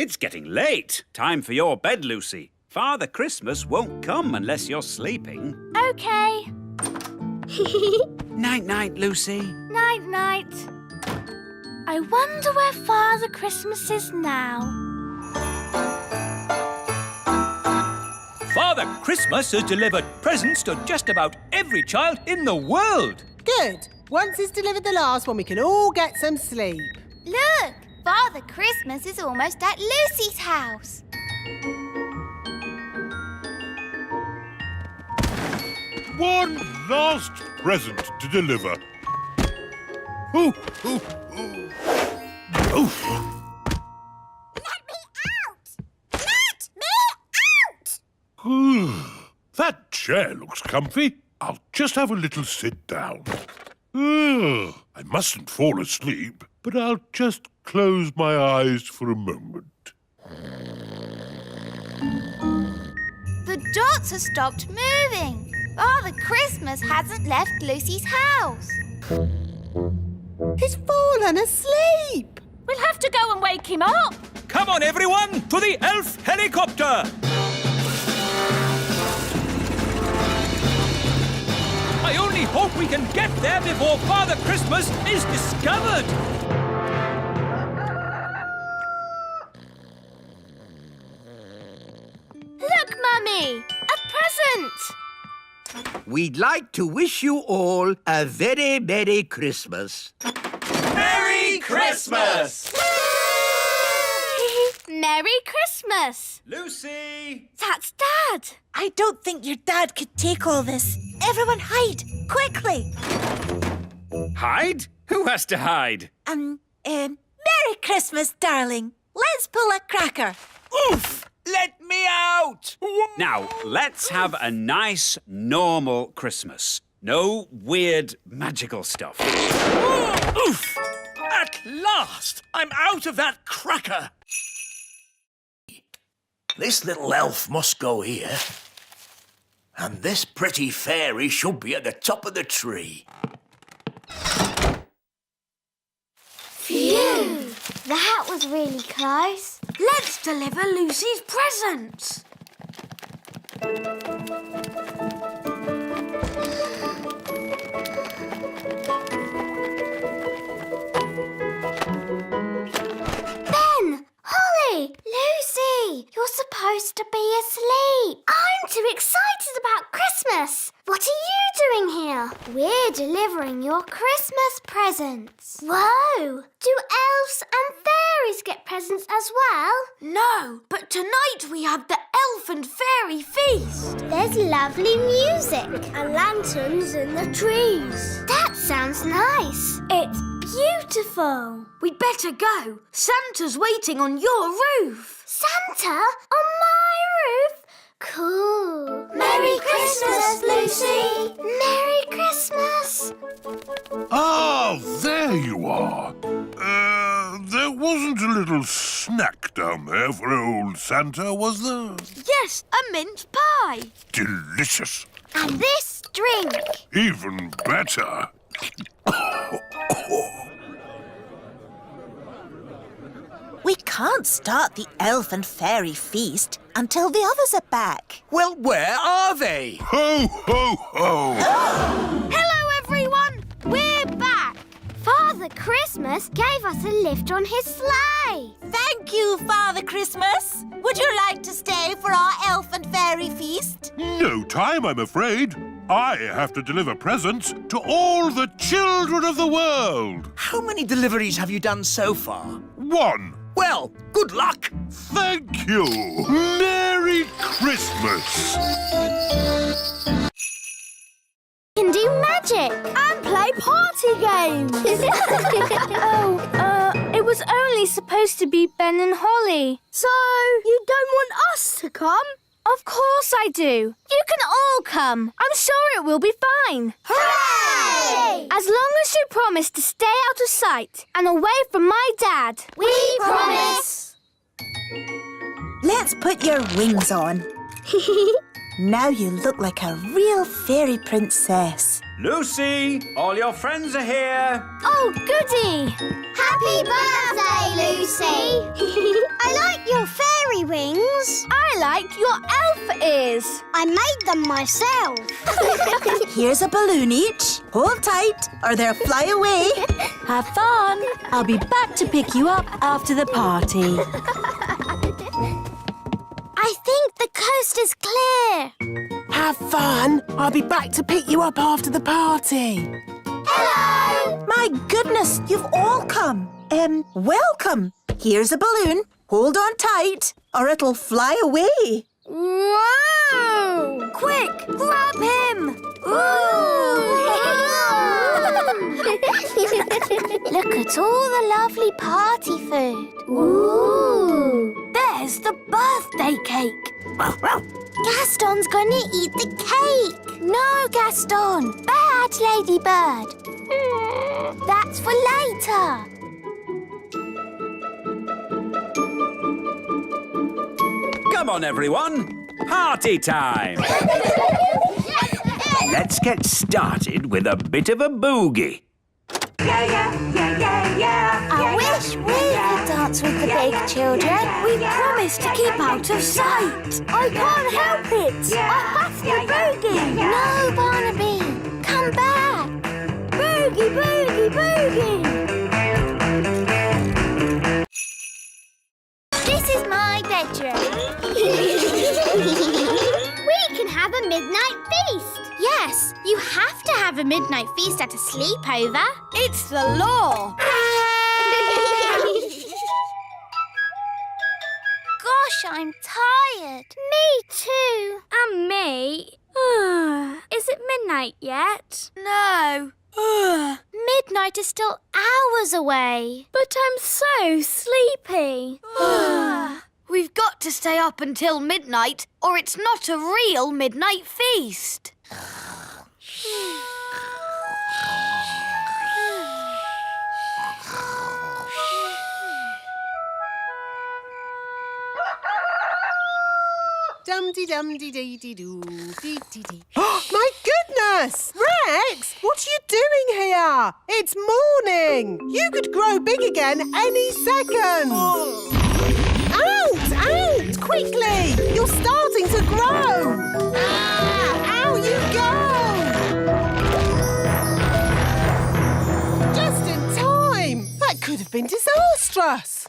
It's getting late. Time for your bed, Lucy. Father Christmas won't come unless you're sleeping. OK. Night-night, Lucy. Night-night. I wonder where Father Christmas is now. Father Christmas has delivered presents to just about every child in the world. Good. Once he's delivered the last one, we can all get some sleep. Look! Father Christmas is almost at Lucy's house. One last present to deliver. Ooh, ooh, ooh. Oof. Let me out! Let me out! That chair looks comfy. I'll just have a little sit down. I mustn't fall asleep, but I'll just close my eyes for a moment. The dots have stopped moving. Father Christmas hasn't left Lucy's house. He's fallen asleep. We'll have to go and wake him up. Come on, everyone, to the elf helicopter. I only hope we can get there before Father Christmas is discovered. Look, Mummy! A present! We'd like to wish you all a very Merry Christmas. Merry Christmas! Merry Christmas! Lucy! That's Dad! I don't think your dad could take all this. Everyone hide, quickly. Hide? Who has to hide? Merry Christmas, darling. Let's pull a cracker. Oof! Let me out! Now, let's have a nice, normal Christmas. No weird, magical stuff. Oof! At last, I'm out of that cracker. This little elf must go here. And this pretty fairy should be at the top of the tree. Phew! That was really close. Let's deliver Lucy's presents. Ben! Holly! Lucy! You're supposed to be asleep. I'm too excited about Christmas. What are you doing here? We're delivering your Christmas presents. Whoa! Do elves and fairies get presents as well? No, but tonight we have the elf and fairy feast. There's lovely music. And lanterns in the trees. That sounds nice. It's beautiful. We'd better go. Santa's waiting on your roof. Santa on my roof? Cool. Merry Christmas, Lucy. Merry Christmas. Ah, there you are. There wasn't a little snack down there for old Santa, was there? Yes, a mince pie. Delicious. And this drink. Even better. We can't start the elf and fairy feast until the others are back. Well, where are they? Ho, ho, ho! Hello, everyone. We're back. Father Christmas gave us a lift on his sleigh. Thank you, Father Christmas. Would you like to stay for our elf and fairy feast? No time, I'm afraid. I have to deliver presents to all the children of the world. How many deliveries have you done so far? One. Well, good luck. Thank you. Merry Christmas. Can do magic. And play party games. It was only supposed to be Ben and Holly. So, you don't want us to come? Of course I do. You can all come. I'm sure it will be fine. Hooray! As long as you promise to stay out of sight and away from my dad. We promise. Let's put your wings on. Now you look like a real fairy princess. Lucy, all your friends are here. Oh, goody. Happy birthday, Lucy. I like like your elf ears. I made them myself. Here's a balloon each. Hold tight or they'll fly away. Have fun. I'll be back to pick you up after the party. I think the coast is clear. Have fun. I'll be back to pick you up after the party. Hello! My goodness, you've all come. Welcome. Here's a balloon. Hold on tight or it'll fly away. Whoa! Quick, grab him! Look at all the lovely party food. Ooh! There's the birthday cake. Gaston's gonna eat the cake. No, Gaston. Bad, Ladybird. That's for later. Come on, everyone. Party time. Let's get started with a bit of a boogie. I wish we could dance with the big children. We promised to keep out of sight. I can't help it. I have to boogie. No, Barnaby. Come back. Boogie, boogie, boogie. This is my bedroom. We can have a midnight feast. Yes, you have to have a midnight feast at a sleepover. It's the law. Gosh, I'm tired. Me too. And me. Is it midnight yet? No. Midnight is still hours away. But I'm so sleepy. We've got to stay up until midnight, or it's not a real midnight feast. Dum-dee-dum-dee-dee-dee-doo, dee-dee-dee. My goodness! Rex, what are you doing here? It's morning. You could grow big again any second. Out! Out! Quickly! You're starting to grow. Out you go! Just in time. That could have been disastrous.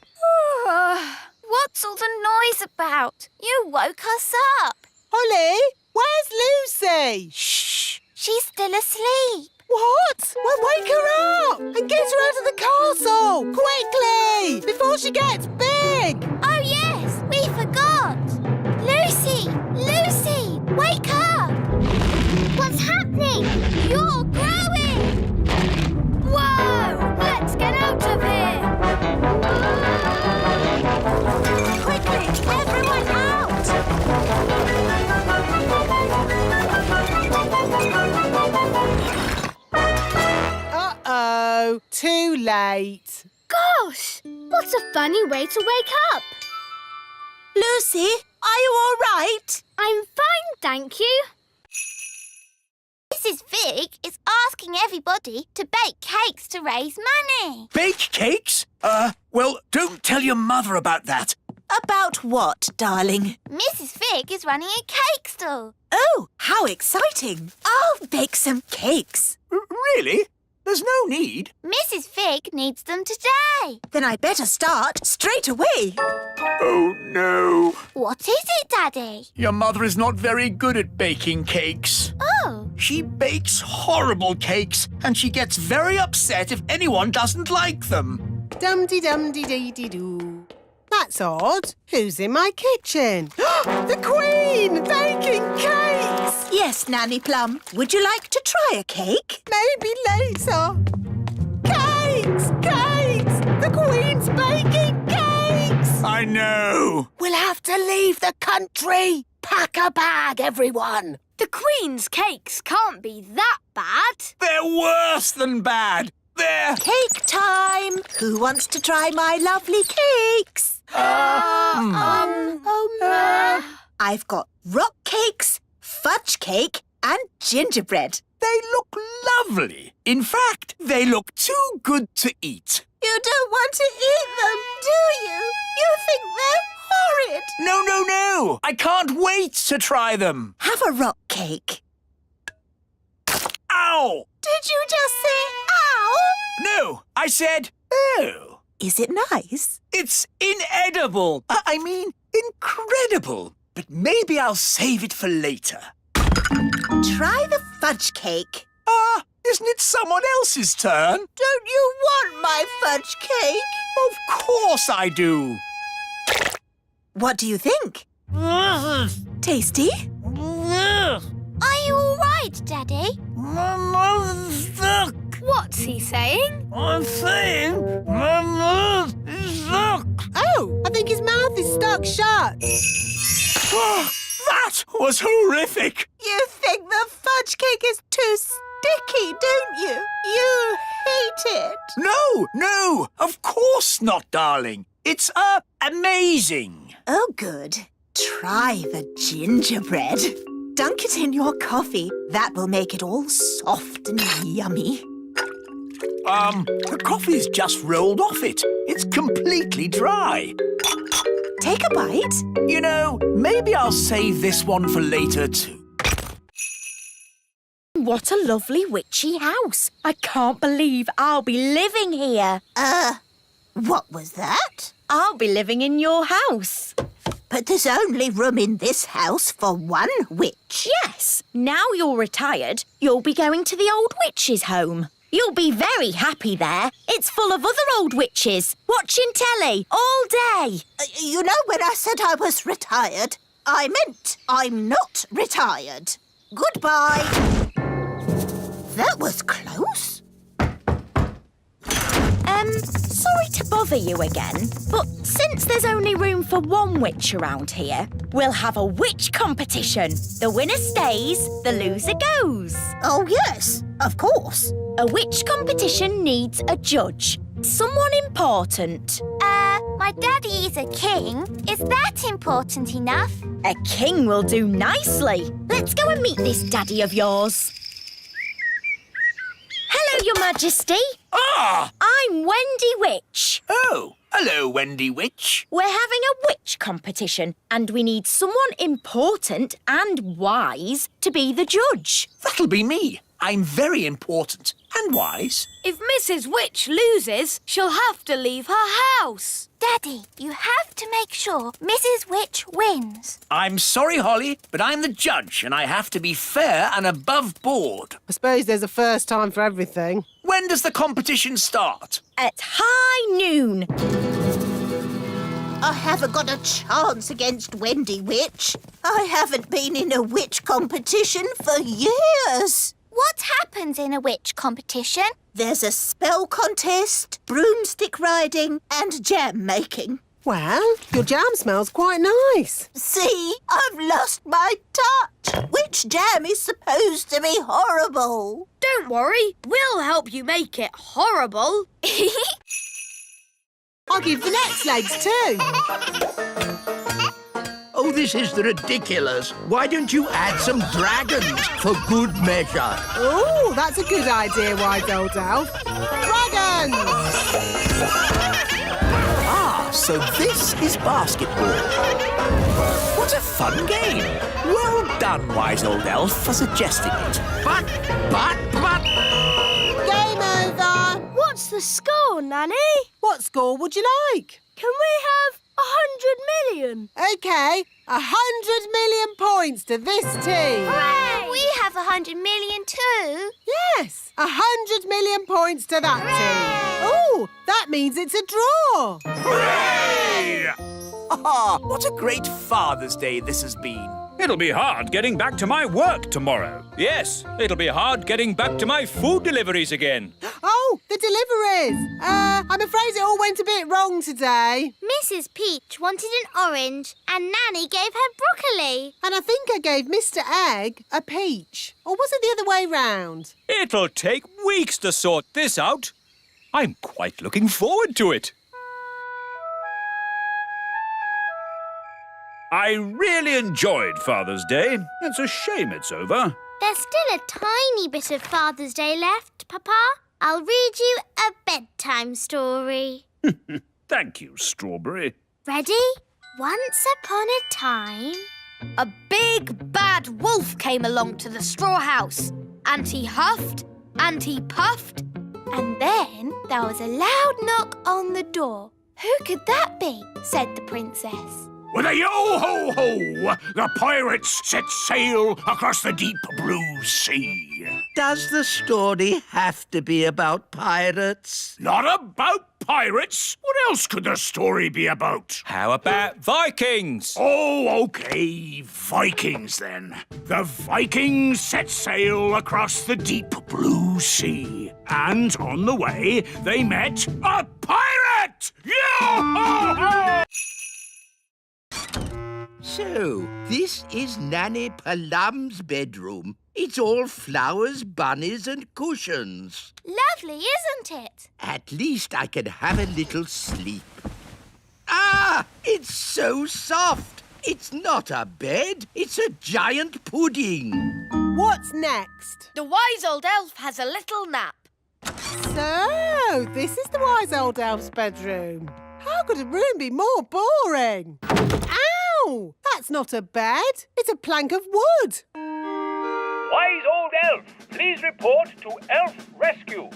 What's all the noise about? You woke us up. Holly, where's Lucy? Shh! She's still asleep. What? Well, wake her up and get her out of the castle! Quickly! Before she gets big! Oh, yes! We forgot! Lucy! Lucy! Wake up! What's happening? You're growing! Whoa! Let's get out of here. Quickly, everyone out! Uh-oh, too late. Gosh, what a funny way to wake up. Lucy, are you all right? I'm fine, thank you. Mrs. Fig is asking everybody to bake cakes to raise money. Bake cakes? Well, don't tell your mother about that. About what, darling? Mrs. Fig is running a cake stall. Oh, how exciting. I'll bake some cakes. Really? There's no need. Mrs. Fig needs them today. Then I better start straight away. Oh, no. What is it, Daddy? Your mother is not very good at baking cakes. Oh, She bakes horrible cakes, and she gets very upset if anyone doesn't like them. Dum-dee-dum-dee-dee-dee-doo. That's odd. Who's in my kitchen? The Queen! Baking cakes! Yes, Nanny Plum. Would you like to try a cake? Maybe later. Cakes! Cakes! The Queen's baking cakes! I know. We'll have to leave the country. Pack a bag, everyone. The Queen's cakes can't be that bad. They're worse than bad. They're... Cake time! Who wants to try my lovely cakes? I've got rock cakes, fudge cake and gingerbread. They look lovely. In fact, they look too good to eat. You don't want to eat them, do you? You think they're it. No, no, no! I can't wait to try them. Have a rock cake. Ow! Did you just say ow? No, I said, oh. Is it nice? It's inedible. I mean, incredible. But maybe I'll save it for later. Try the fudge cake. Isn't it someone else's turn? Don't you want my fudge cake? Of course I do. What do you think? Tasty? Are you all right, Daddy? My mouth is stuck. What's he saying? I'm saying my mouth is stuck. Oh, I think his mouth is stuck shut. That was horrific. You think the fudge cake is too sticky, don't you? You hate it. No, of course not, darling. It's, amazing. Oh, good. Try the gingerbread. Dunk it in your coffee. That will make it all soft and yummy. The coffee's just rolled off it. It's completely dry. Take a bite. You know, maybe I'll save this one for later, too. What a lovely witchy house. I can't believe I'll be living here. What was that? I'll be living in your house. But there's only room in this house for one witch. Yes, now you're retired, you'll be going to the old witch's home. You'll be very happy there. It's full of other old witches, watching telly all day. You know, when I said I was retired, I meant I'm not retired. Goodbye. That was close. Sorry to bother you again, but since there's only room for one witch around here, we'll have a witch competition. The winner stays, the loser goes. Oh, yes, of course. A witch competition needs a judge. Someone important. My daddy is a king. Is that important enough? A king will do nicely. Let's go and meet this daddy of yours. Hello, Your Majesty. I'm Wendy Witch. Oh, hello, Wendy Witch. We're having a witch competition and we need someone important and wise to be the judge. That'll be me. I'm very important and wise. If Mrs. Witch loses, she'll have to leave her house. Daddy, you have to make sure Mrs. Witch wins. I'm sorry, Holly, but I'm the judge and I have to be fair and above board. I suppose there's a first time for everything. When does the competition start? At high noon. I haven't got a chance against Wendy Witch. I haven't been in a witch competition for years. What happens in a witch competition? There's a spell contest, broomstick riding and jam making. Well, your jam smells quite nice. See, I've lost my touch. Witch jam is supposed to be horrible. Don't worry, we'll help you make it horrible. I'll give the next legs too. Oh, this is ridiculous. Why don't you add some dragons for good measure? Oh, that's a good idea, wise old elf. Dragons! So this is basketball. What a fun game. Well done, wise old elf, for suggesting it. But... Game over! What's the score, Nanny? What score would you like? Can we have 100 million? OK, 100 million points to this team. Hooray! We have 100 million too. Yes, 100 million points to that team. Oh, that means it's a draw. Hooray! What a great Father's Day this has been. It'll be hard getting back to my work tomorrow. Yes, it'll be hard getting back to my food deliveries again. Oh, the deliveries. I'm afraid it all went a bit wrong today. Mrs. Peach wanted an orange and Nanny gave her broccoli. And I think I gave Mr. Egg a peach. Or was it the other way round? It'll take weeks to sort this out. I'm quite looking forward to it. I really enjoyed Father's Day. It's a shame it's over. There's still a tiny bit of Father's Day left, Papa. I'll read you a bedtime story. Thank you, Strawberry. Ready? Once upon a time... A big bad wolf came along to the straw house, and he huffed and he puffed, And then there was a loud knock on the door. Who could that be? Said the princess. With a yo-ho-ho, the pirates set sail across the deep blue sea. Does the story have to be about pirates? Not about pirates. What else could the story be about? How about Vikings? Oh, OK, Vikings then. The Vikings set sail across the deep blue sea. And on the way, they met a pirate! Yo-ho-ho! So, this is Nanny Plum's bedroom. It's all flowers, bunnies and cushions. Lovely, isn't it? At least I can have a little sleep. Ah! It's so soft. It's not a bed. It's a giant pudding. What's next? the wise old elf has a little nap. So, this is the wise old elf's bedroom. How could a room be more boring? Ow! That's not a bed. It's a plank of wood. Wise old elf, please report to Elf Rescue.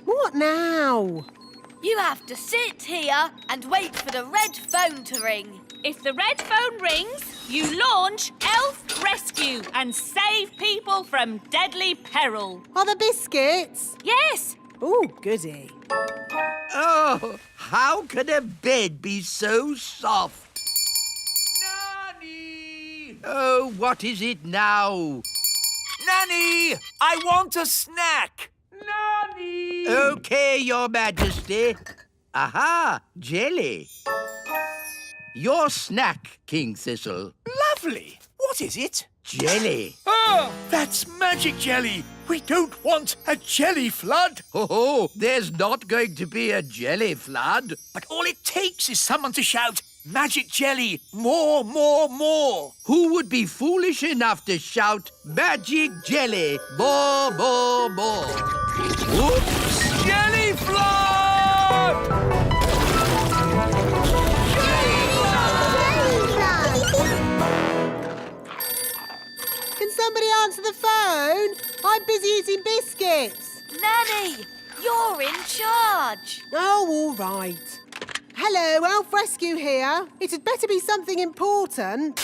What now? You have to sit here and wait for the red phone to ring. If the red phone rings, you launch Elf Rescue and save people from deadly peril. Are there biscuits? Yes. Oh, goody. Oh, how can a bed be so soft? Nanny! Oh, what is it now? Nanny, I want a snack. Nanny! OK, Your Majesty. Aha, jelly. Your snack, King Thistle. Lovely. What is it? Jelly. Oh, that's magic jelly. We don't want a jelly flood. Oh, there's not going to be a jelly flood. But all it takes is someone to shout, magic jelly, more, more, more. Who would be foolish enough to shout, magic jelly, more, more, more? Oops! Jelly flood! Can somebody answer the phone? I'm busy eating biscuits. Nanny, you're in charge. Oh, all right. Hello, Elf Rescue here. It had better be something important.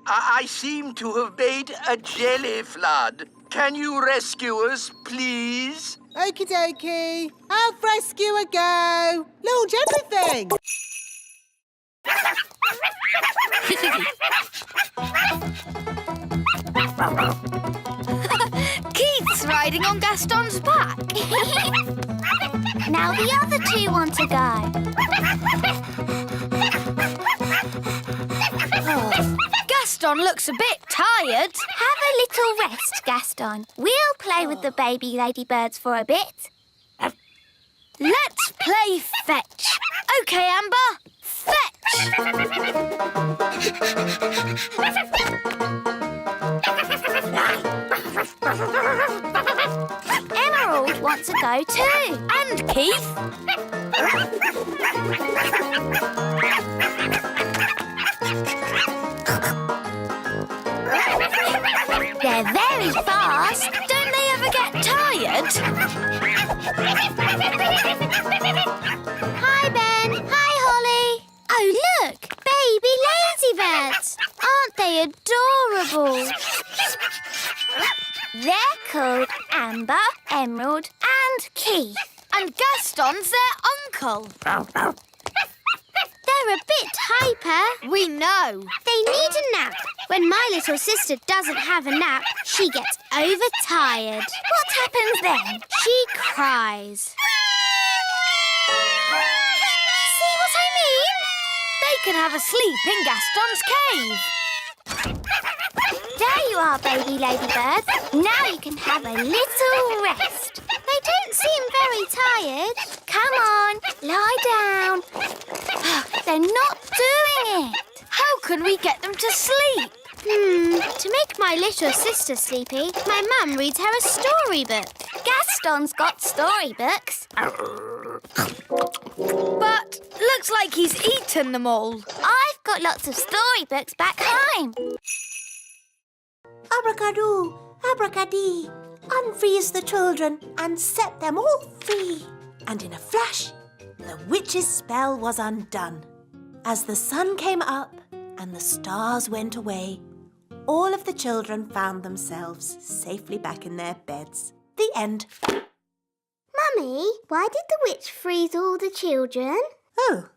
I seem to have made a jelly flood. Can you rescue us, please? Okie dokie. Elf Rescue a go. Launch everything. Keith's riding on Gaston's back. Now the other two want to go. Gaston looks a bit tired. Have a little rest, Gaston. We'll play with the baby ladybirds for a bit. Let's play fetch. OK, Amber, fetch. Emerald wants to go too. And Keith. They're very fast. Don't they ever get tired? Hi, Ben. Hi, Holly. Oh, look. Baby ladybirds. Aren't they adorable? They're called Amber, Emerald and Keith. And Gaston's their uncle. They're a bit hyper. We know. They need a nap. When my little sister doesn't have a nap, she gets overtired. What happens then? She cries. See what I mean? They can have a sleep in Gaston's cave. There you are, baby ladybird. Now you can have a little rest. They don't seem very tired. Come on, lie down. They're not doing it. How can we get them to sleep? To make my little sister sleepy, my mum reads her a storybook. Gaston's got storybooks. But looks like he's eaten them all. I've got lots of storybooks back home. Abracadoo, abracadee, unfreeze the children and set them all free. And in a flash, the witch's spell was undone. As the sun came up and the stars went away, all of the children found themselves safely back in their beds. The end. Mummy, why did the witch freeze all the children? Oh,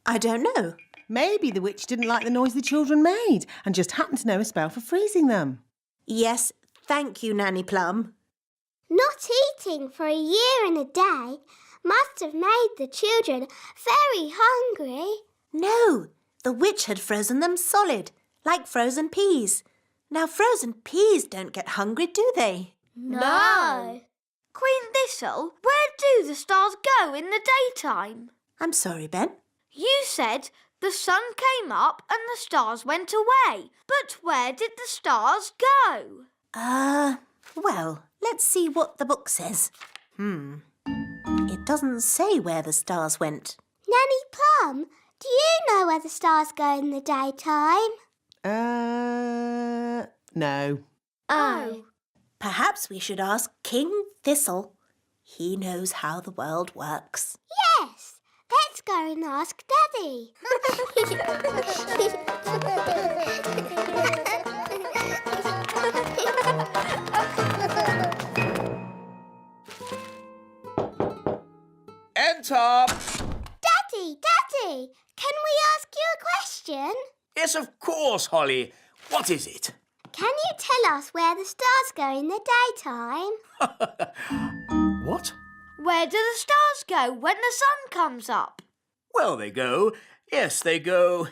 I don't know. Maybe the witch didn't like the noise the children made and just happened to know a spell for freezing them. Yes, thank you, Nanny Plum. Not eating for a year and a day must have made the children very hungry. No, the witch had frozen them solid, like frozen peas. Now, frozen peas don't get hungry, do they? No. Queen Thistle, where do the stars go in the daytime? I'm sorry, Ben. You said the sun came up and the stars went away. But where did the stars go? Well, let's see what the book says. It doesn't say where the stars went. Nanny Plum, do you know where the stars go in the daytime? No. Oh. Perhaps we should ask King Thistle. He knows how the world works. Yes. Let's go and ask Daddy. Enter! Daddy, can we ask you a question? Yes, of course, Holly. What is it? Can you tell us where the stars go in the daytime? What? Where do the stars go when the sun comes up? Well, they go. Yes, they go.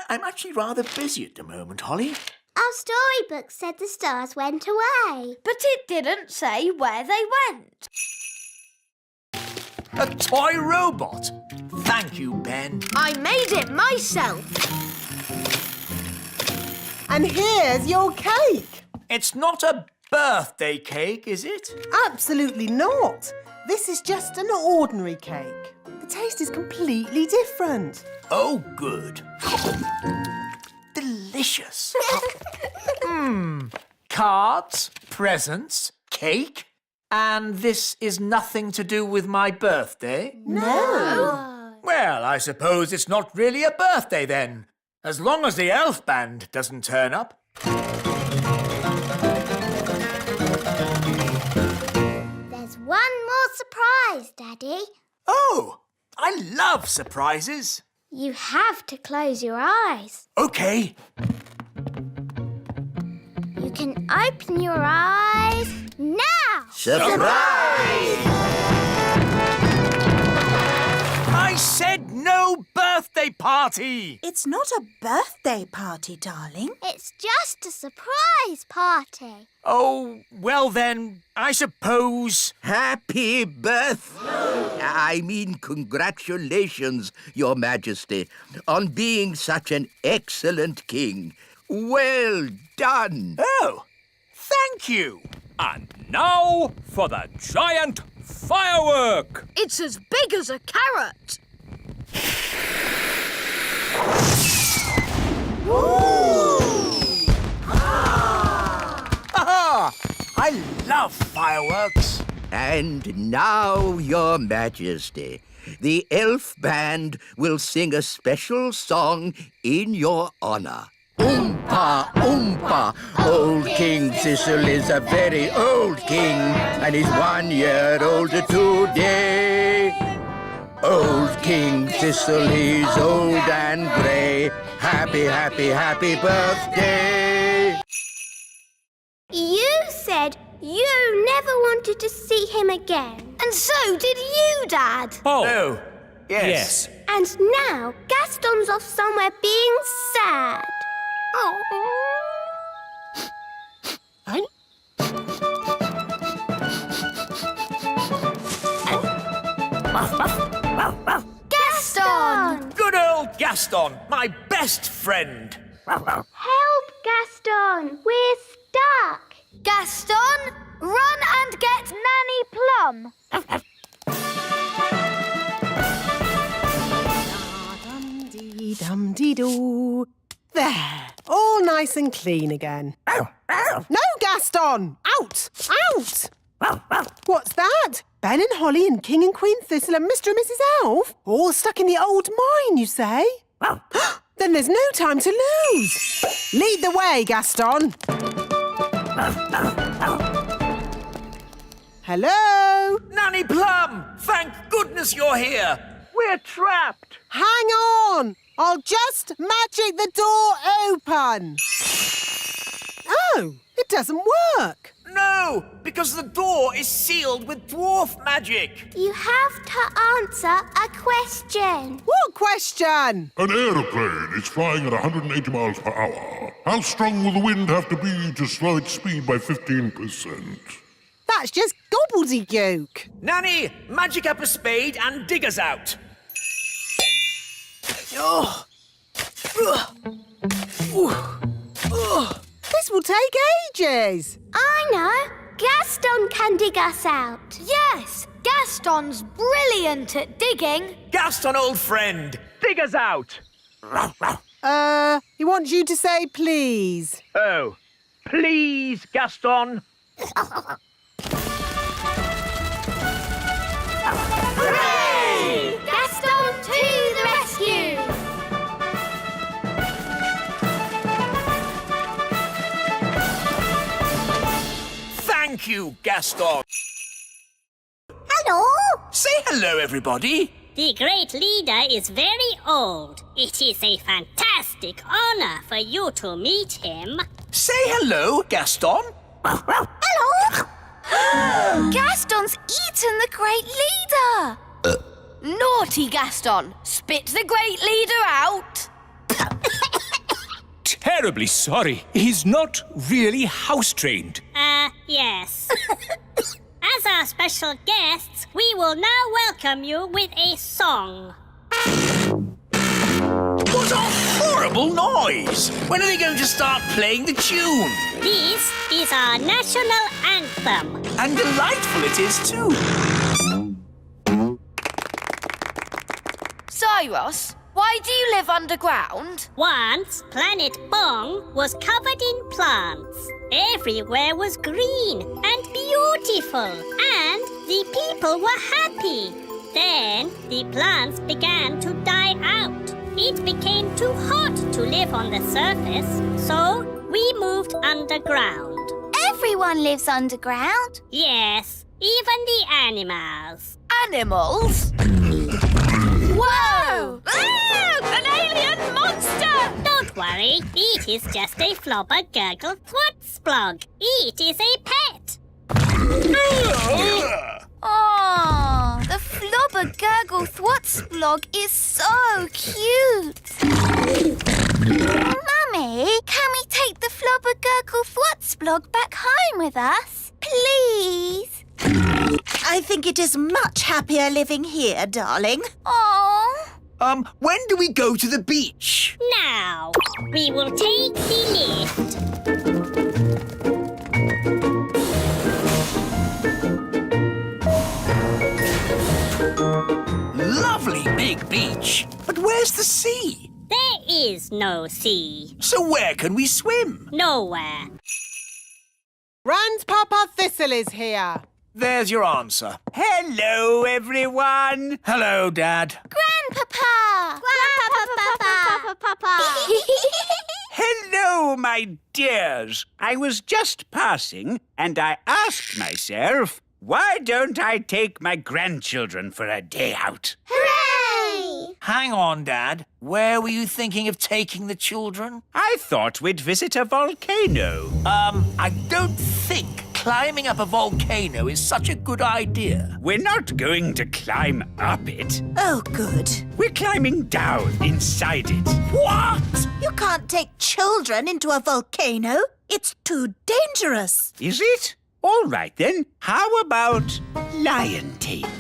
I'm actually rather busy at the moment, Holly. Our storybook said the stars went away. But it didn't say where they went. A toy robot. Thank you, Ben. I made it myself. And here's your cake. It's not a birthday cake, is it? Absolutely not. This is just an ordinary cake. The taste is completely different. Oh, good. Delicious. Cards, presents, cake, and this is nothing to do with my birthday? No. Well, I suppose it's not really a birthday then, as long as the elf band doesn't turn up. There's one more surprise, Daddy. Oh, I love surprises. You have to close your eyes. OK. You can open your eyes now. Surprise! I said no birthday party! It's not a birthday party, darling. It's just a surprise party. Oh, well then, I suppose... Happy congratulations, Your Majesty, on being such an excellent king. Well done. Oh, thank you. And now for the giant firework! It's as big as a carrot. Aha! I love fireworks. And now, Your Majesty, the elf band will sing a special song in your honor. Oompa, oompa, old King Thistle is a very old king, and he's 1 year older today. Old King Thistle, he's old and grey. Happy, happy, happy birthday. You said you never wanted to see him again. And so did you, Dad. Oh, yes. And now Gaston's off somewhere being sad. Oh. Gaston! Good old Gaston, my best friend. Help, Gaston! We're stuck. Gaston, run and get Nanny Plum. Dum-dee-doo. There, all nice and clean again. No, Gaston! Out! Out! What's that? Ben and Holly and King and Queen Thistle and Mr. and Mrs. Elf? All stuck in the old mine, you say? Then there's no time to lose. Lead the way, Gaston. Hello? Nanny Plum! Thank goodness you're here! We're trapped! Hang on! I'll just magic the door open. Oh, it doesn't work. No, because the door is sealed with dwarf magic. You have to answer a question. What question? An aeroplane is flying at 180 miles per hour. How strong will the wind have to be to slow its speed by 15%? That's just gobbledygook. Nanny, magic up a spade and dig us out. Oh. This will take ages. I know. Gaston can dig us out. Yes, Gaston's brilliant at digging. Gaston, old friend, dig us out. He wants you to say please. Oh, please, Gaston. Hooray! Gaston to the rescue! Thank you, Gaston. Hello! Say hello, everybody. The great leader is very old. It is a fantastic honor for you to meet him. Say hello, Gaston. Hello! Gaston's eaten the great leader. Naughty Gaston. Spit the great leader out. Terribly sorry. He's not really house-trained. Yes. As our special guests, we will now welcome you with a song. What a horrible noise! When are they going to start playing the tune? This is our national anthem. And delightful it is, too. Cyrus, why do you live underground? Once, Planet Bong was covered in plants. Everywhere was green and beautiful, and the people were happy. Then the plants began to die out. It became too hot to live on the surface, so we moved underground. Everyone lives underground. Yes, even the animals. Animals? Whoa! An alien monster! Don't worry, it is just a flobber gurgle thwats-splog. It is a pet. Oh, the flobber gurgle thwats-splog is so cute. Mummy, can we take the flobber gurgle thwats-splog back home with us? Please? I think it is much happier living here, darling. Oh. When do we go to the beach? Now, we will take the lift. Lovely big beach. But where's the sea? There is no sea. So where can we swim? Nowhere. Grandpapa Thistle is here. There's your answer. Hello, everyone. Hello, Dad. Grandpapa! Grandpapa! Hello, my dears. I was just passing and I asked myself, why don't I take my grandchildren for a day out? Hooray! Hang on, Dad. Where were you thinking of taking the children? I thought we'd visit a volcano. I don't think climbing up a volcano is such a good idea. We're not going to climb up it. Oh, good. We're climbing down inside it. What? You can't take children into a volcano. It's too dangerous. Is it? All right, then. How about lion taming?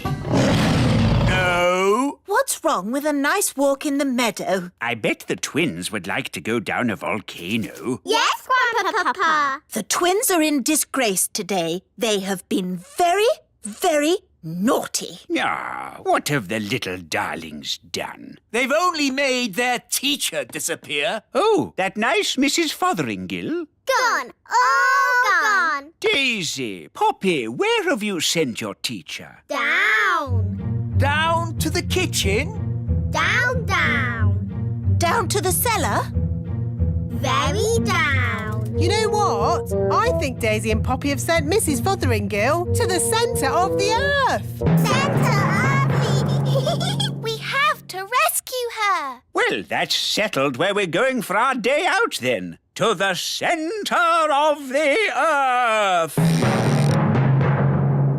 No. What's wrong with a nice walk in the meadow? I bet the twins would like to go down a volcano. Yes, Grandpapa. The twins are in disgrace today. They have been very, very Naughty. Ah, what have the little darlings done? They've only made their teacher disappear. Oh, that nice Mrs. Fotheringill? Gone. All gone. Daisy, Poppy, where have you sent your teacher? Down. Down to the kitchen? Down, down. Down to the cellar? Very down. You know what? I think Daisy and Poppy have sent Mrs. Fotheringill to the centre of the earth. We have to rescue her. Well, that's settled where we're going for our day out then. To the centre of the earth.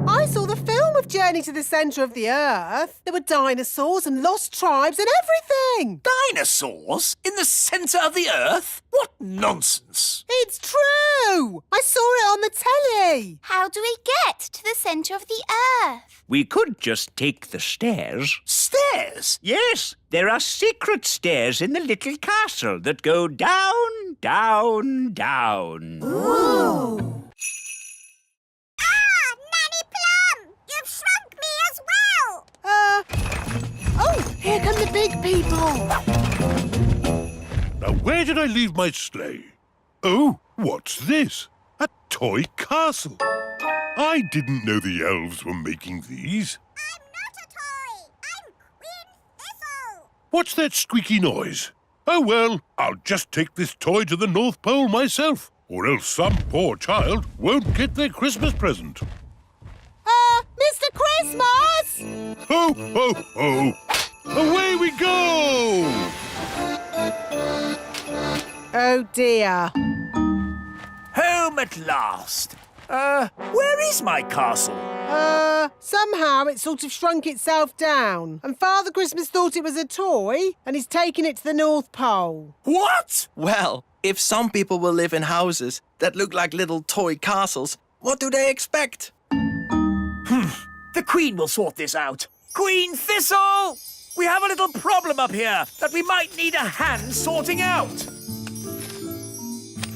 I saw the film of Journey to the Centre of the Earth. There were dinosaurs and lost tribes and everything. Dinosaurs? In the centre of the earth? What nonsense! It's true. I saw it on the telly. How do we get to the centre of the earth? We could just take the stairs. Stairs? Yes, there are secret stairs in the little castle that go down, down, down. Ooh. You've shrunk me as well! Oh, here come the big people. Now, where did I leave my sleigh? Oh, what's this? A toy castle. I didn't know the elves were making these. I'm not a toy! I'm Queen Thistle! What's that squeaky noise? Oh, well, I'll just take this toy to the North Pole myself, or else some poor child won't get their Christmas present. Mr. Christmas! Ho, ho, ho! Away we go! Oh, dear. Home at last. Where is my castle? Somehow it sort of shrunk itself down. And Father Christmas thought it was a toy and he's taken it to the North Pole. What? Well, if some people will live in houses that look like little toy castles, what do they expect? The Queen will sort this out. Queen Thistle! We have a little problem up here that we might need a hand sorting out.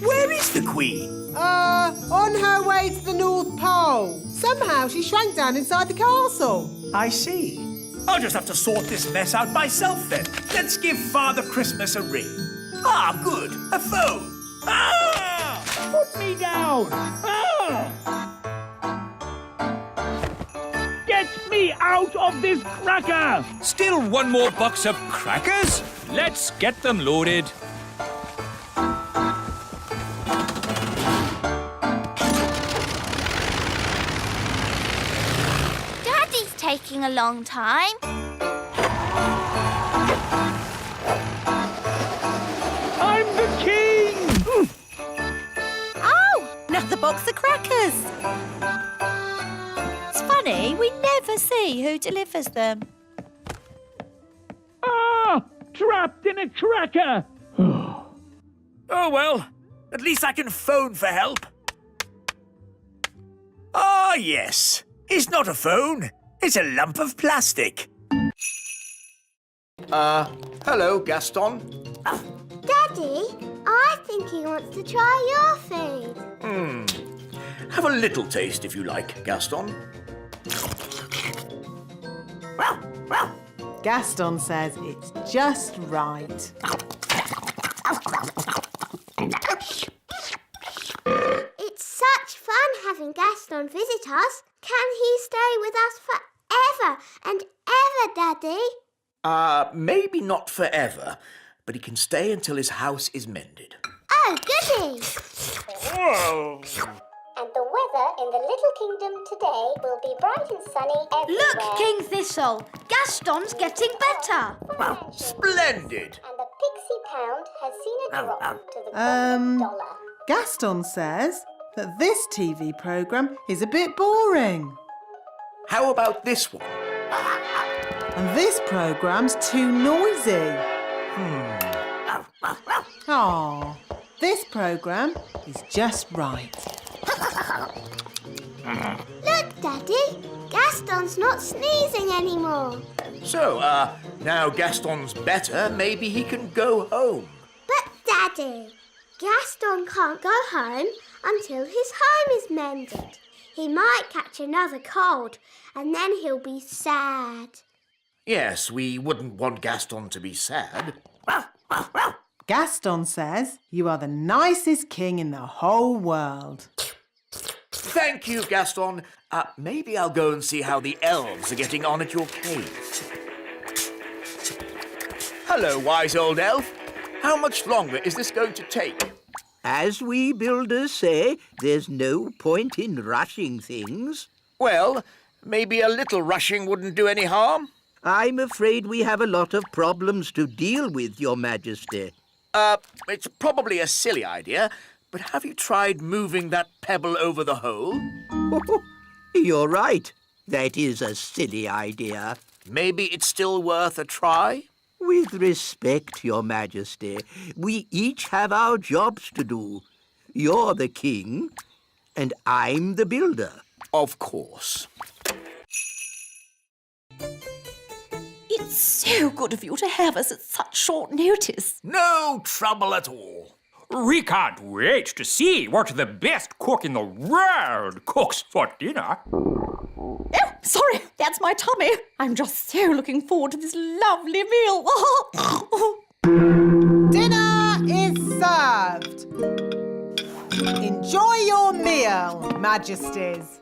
Where is the Queen? On her way to the North Pole. Somehow she shrank down inside the castle. I see. I'll just have to sort this mess out myself then. Let's give Father Christmas a ring. Ah, good. A phone. Ah! Put me down! Ah! Get me out of this cracker! Still one more box of crackers? Let's get them loaded. Daddy's taking a long time. I'm the king! Oh, another box of crackers. It's funny, we never see who delivers them. Ah! Trapped in a cracker! Oh, well, at least I can phone for help. Ah, yes. It's not a phone. It's a lump of plastic. Hello, Gaston. Daddy, I think he wants to try your food. Have a little taste if you like, Gaston. Gaston says it's just right. It's such fun having Gaston visit us. Can he stay with us forever and ever, Daddy? Maybe not forever, but he can stay until his house is mended. Oh, goody! Whoa! And the weather in the little kingdom today will be bright and sunny everywhere. Look, King Thistle, Gaston's getting better. Splendid! And the Pixie Pound has seen a drop to the $1. Gaston says that this TV programme is a bit boring. How about this one? And this programme's too noisy. Aw, this programme is just right. Look, Daddy, Gaston's not sneezing anymore. So, now Gaston's better, maybe he can go home. But, Daddy, Gaston can't go home until his home is mended. He might catch another cold and then he'll be sad. Yes, we wouldn't want Gaston to be sad. Gaston says you are the nicest king in the whole world. Thank you, Gaston. Maybe I'll go and see how the elves are getting on at your cave. Hello, wise old elf. How much longer is this going to take? As we builders say, there's no point in rushing things. Well, maybe a little rushing wouldn't do any harm. I'm afraid we have a lot of problems to deal with, Your Majesty. It's probably a silly idea, but have you tried moving that pebble over the hole? You're right. That is a silly idea. Maybe it's still worth a try? With respect, Your Majesty, we each have our jobs to do. You're the king, and I'm the builder. Of course. It's so good of you to have us at such short notice. No trouble at all. We can't wait to see what the best cook in the world cooks for dinner. Oh, sorry, that's my tummy. I'm just so looking forward to this lovely meal. Dinner is served. Enjoy your meal, Majesties.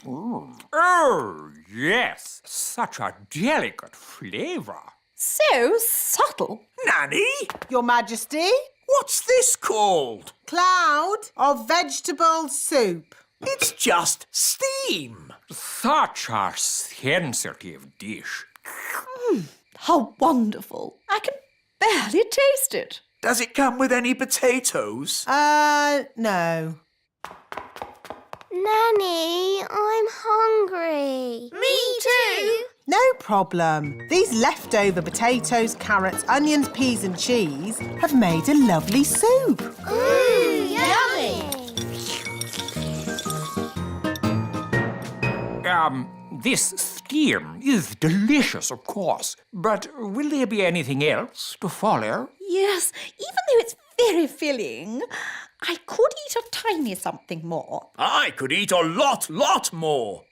Oh, yes, such a delicate flavour. So subtle. Nanny? Your Majesty? What's this called? Cloud of vegetable soup. It's just steam. Such a sensitive dish. How wonderful. I can barely taste it. Does it come with any potatoes? No. Nanny, I'm hungry. Me too. No problem. These leftover potatoes, carrots, onions, peas and cheese have made a lovely soup. Yummy. This steam is delicious, of course, but will there be anything else to follow? Yes, even though it's very filling, I could eat a tiny something more. I could eat a lot more.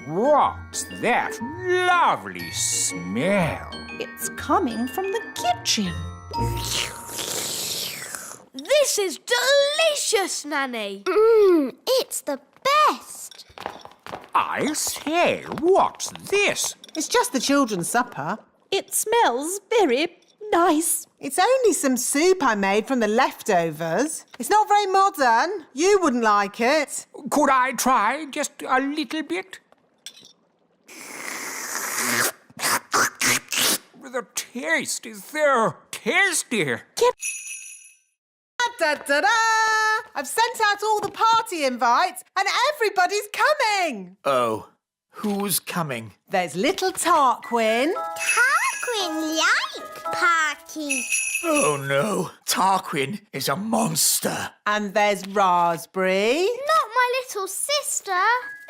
What's that lovely smell? It's coming from the kitchen. This is delicious, Nanny. It's the best. I say, what's this? It's just the children's supper. It smells very nice. It's only some soup I made from the leftovers. It's not very modern. You wouldn't like it. Could I try just a little bit? The taste is so tasty. Da-da-da! I've sent out all the party invites and everybody's coming. Oh, who's coming? There's little Tarquin. Tarquin like party. Oh no, Tarquin is a monster. And there's Raspberry. Not my little sister.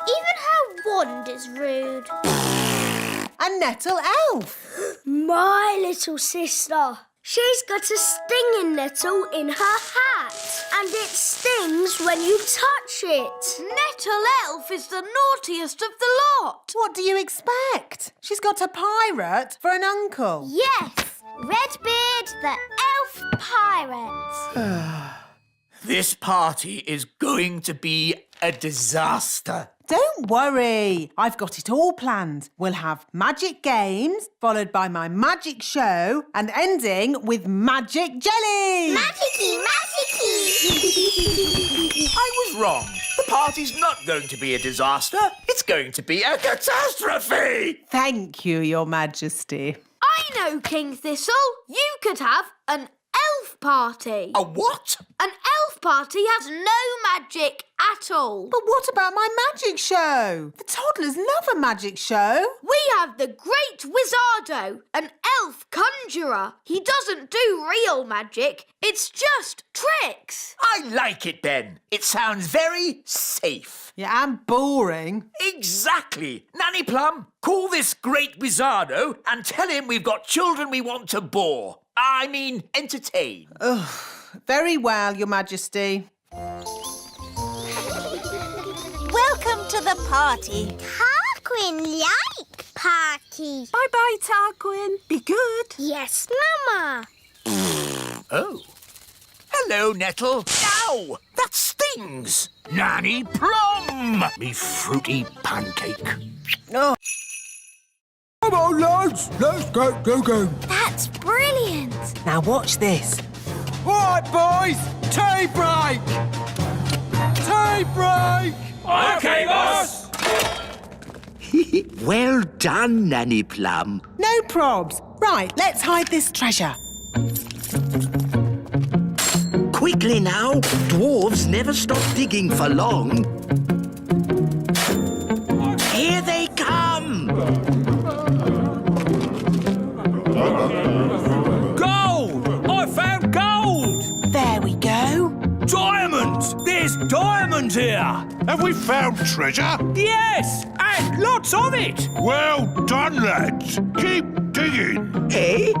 Even her wand is rude. And Nettle Elf. My little sister. She's got a stinging nettle in her hat, and it stings when you touch it. Nettle Elf is the naughtiest of the lot. What do you expect? She's got a pirate for an uncle. Yes, Redbeard the elf pirate. This party is going to be a disaster. Don't worry. I've got it all planned. We'll have magic games, followed by my magic show, and ending with magic jelly. Magicy, magicy. I was wrong. The party's not going to be a disaster. It's going to be a catastrophe. Thank you, Your Majesty. I know, King Thistle. You could have an elf party. A what? An elf party has no magic at all. But what about my magic show? The toddlers love a magic show. We have the Great Wizardo, an elf conjurer. He doesn't do real magic. It's just tricks. I like it, Ben. It sounds very safe. Yeah, and boring. Exactly. Nanny Plum, call this Great Wizardo and tell him we've got children we want to bore. I mean, entertain. Ugh, very well, Your Majesty. Welcome to the party. Tarquin like party. Bye-bye, Tarquin. Be good. Yes, Mama. Oh. Hello, Nettle. Ow! That stings! Nanny Plum! Me fruity pancake. Oh. Come on, lads. Let's get digging. That's brilliant. Now watch this. All right, boys. Tea break. Tea break. OK, boss. Well done, Nanny Plum. No probs. Right, let's hide this treasure. Quickly now. Dwarves never stop digging for long. Here they come! Gold! I found gold! There we go. Diamonds! There's diamonds here! Have we found treasure? Yes! And lots of it! Well done, lads. Keep digging. Eh?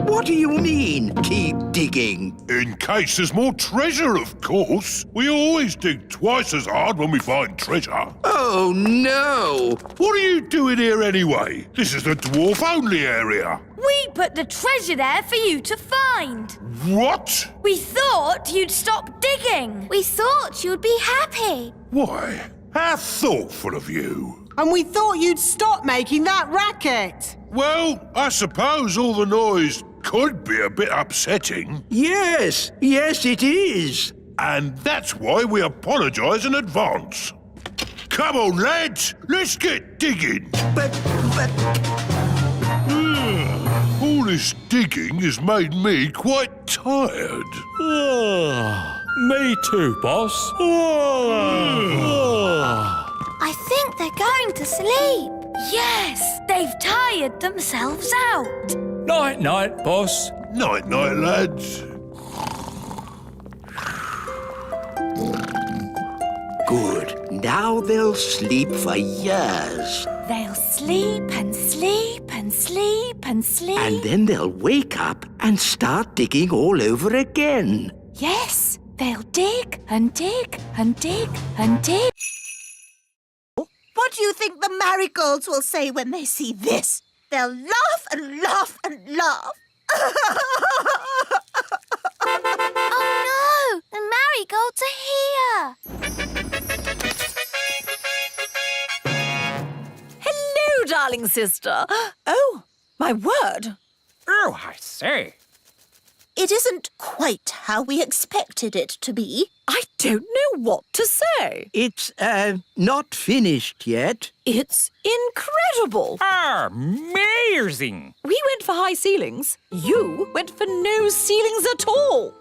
What do you mean, keep digging? In case there's more treasure, of course. We always dig twice as hard when we find treasure. Oh, no! What are you doing here anyway? This is the dwarf-only area. We put the treasure there for you to find. What? We thought you'd stop digging. We thought you'd be happy. Why, how thoughtful of you. And we thought you'd stop making that racket. Well, I suppose all the noise could be a bit upsetting. Yes, it is. And that's why we apologise in advance. Come on, lads, let's get digging. But... All this digging has made me quite tired. Me too, boss. I think they're going to sleep. Yes, they've tired themselves out. Night-night, boss. Night-night, lads. Good. Now they'll sleep for years. They'll sleep and sleep and sleep and sleep. And then they'll wake up and start digging all over again. Yes, they'll dig and dig and dig and dig. What do you think the marigolds will say when they see this? They'll laugh and laugh and laugh. Oh no! The marigolds are here! Hello, darling sister. Oh, my word. Oh, I say. It isn't quite how we expected it to be. I don't know what to say. It's, not finished yet. It's incredible. Amazing. We went for high ceilings. You went for no ceilings at all.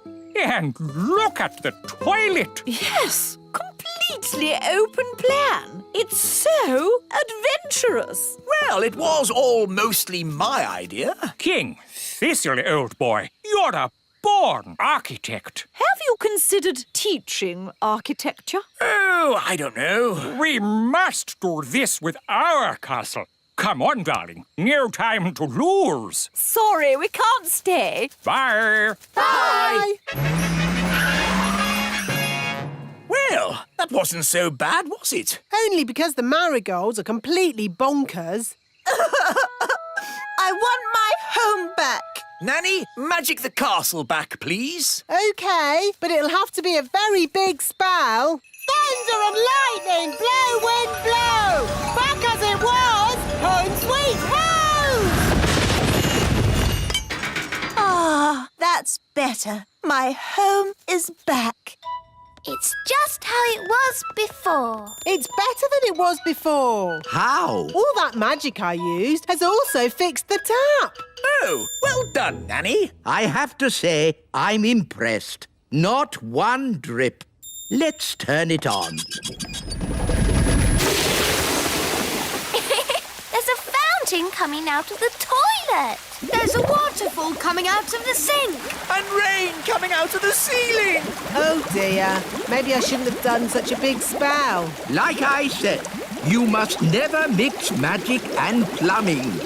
And look at the toilet. Yes, completely open plan. It's so adventurous. Well, it was all mostly my idea. King Thistle, old boy, you're a born architect. Have you considered teaching architecture? Oh, I don't know. We must do this with our castle. Come on, darling. No time to lose. Sorry, we can't stay. Bye. Bye. Well, that wasn't so bad, was it? Only because the marigolds are completely bonkers. I want my home back. Nanny, magic the castle back, please. OK, but it'll have to be a very big spell. Thunder and lightning, blow, wind, blow. Back as it was, home sweet home! Ah, that's better. My home is back. It's just how it was before. It's better than it was before. How? All that magic I used has also fixed the tap. Oh, well done, Nanny. I have to say, I'm impressed. Not one drip. Let's turn it on. There's a fountain coming out of the toilet. There's a waterfall coming out of the sink. And rain coming out of the ceiling. Oh dear, maybe I shouldn't have done such a big spell. Like I said, you must never mix magic and plumbing.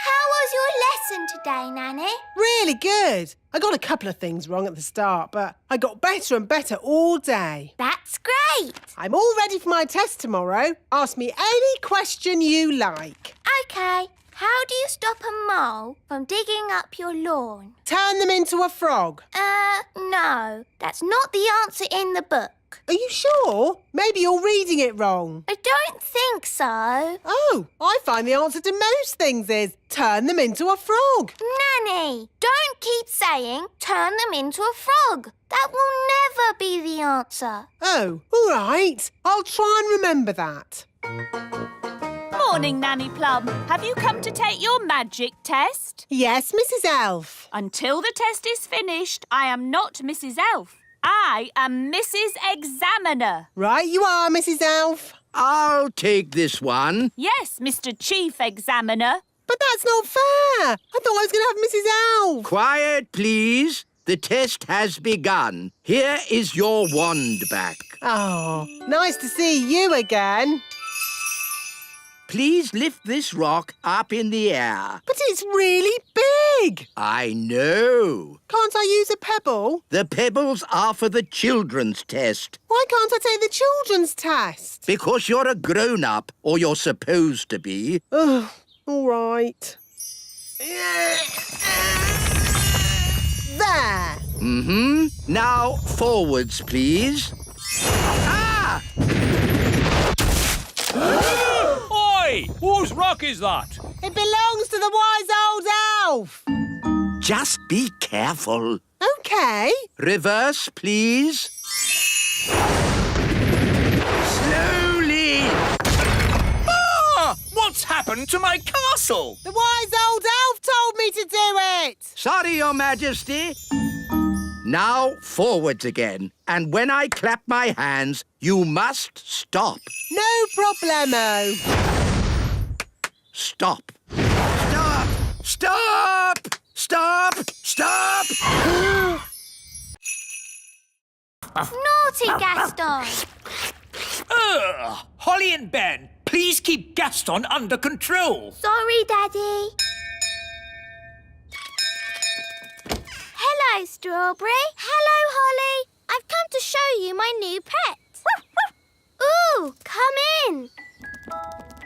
How was your lesson, doing today, Nanny? Really good. I got a couple of things wrong at the start, but I got better and better all day. That's great. I'm all ready for my test tomorrow. Ask me any question you like. OK. How do you stop a mole from digging up your lawn? Turn them into a frog. No. That's not the answer in the book. Are you sure? Maybe you're reading it wrong. I don't think so. Oh, I find the answer to most things is turn them into a frog. Nanny, don't keep saying turn them into a frog. That will never be the answer. Oh, all right. I'll try and remember that. Morning, Nanny Plum. Have you come to take your magic test? Yes, Mrs. Elf. Until the test is finished, I am not Mrs. Elf. I am Mrs. Examiner. Right you are, Mrs. Elf. I'll take this one. Yes, Mr. Chief Examiner. But that's not fair. I thought I was going to have Mrs. Elf. Quiet, please. The test has begun. Here is your wand back. Oh, nice to see you again. Please lift this rock up in the air. But it's really big. I know. Can't I use a pebble? The pebbles are for the children's test. Why can't I take the children's test? Because you're a grown-up, or you're supposed to be. Oh, all right. There. Mm-hmm. Now, forwards, please. Ah! Oi! Whose rock is that? It belongs to the wise old elf. Just be careful. OK. Reverse, please. Slowly! Ah! What's happened to my castle? The wise old elf told me to do it. Sorry, Your Majesty. Now, forwards again. And when I clap my hands, you must stop. No problemo. Stop. Stop! Stop! Stop! Stop! Naughty Gaston. Holly and Ben, please keep Gaston under control. Sorry, Daddy. Hello, Strawberry. Hello, Holly. I've come to show you my new pet. Ooh, come in.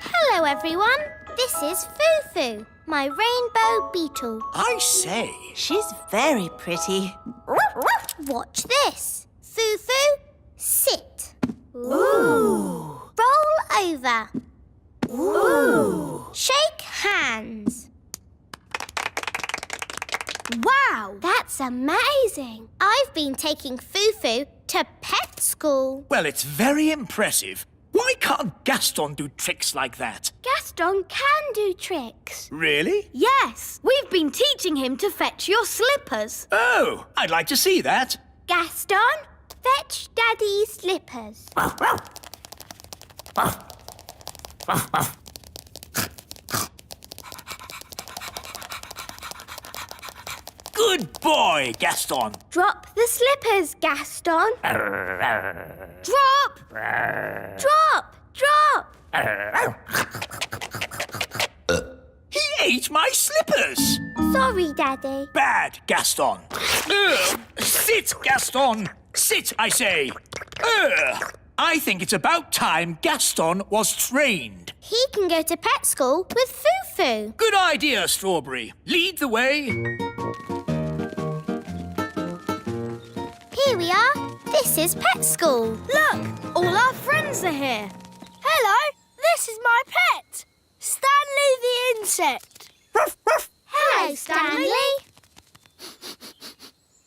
Hello, everyone. This is Foo-Foo, my rainbow beetle. I say. She's very pretty. Watch this. Foo-Foo, sit. Ooh. Roll over. Ooh. Shake hands. Wow, that's amazing. I've been taking Foo-Foo to pet school. Well, it's very impressive. Why can't Gaston do tricks like that? Gaston can do tricks. Really? Yes, we've been teaching him to fetch your slippers. Oh, I'd like to see that. Gaston, fetch Daddy's slippers. Good boy, Gaston. Drop the slippers, Gaston. Drop! Drop! Drop! He ate my slippers. Sorry, Daddy. Bad, Gaston. Sit, Gaston. Sit, I say. I think it's about time Gaston was trained. He can go to pet school with Foo-Foo. Good idea, Strawberry. Lead the way. Here we are. This is pet school. Look, all our friends are here. Hello, this is my pet, Stanley the insect. Hello, Stanley.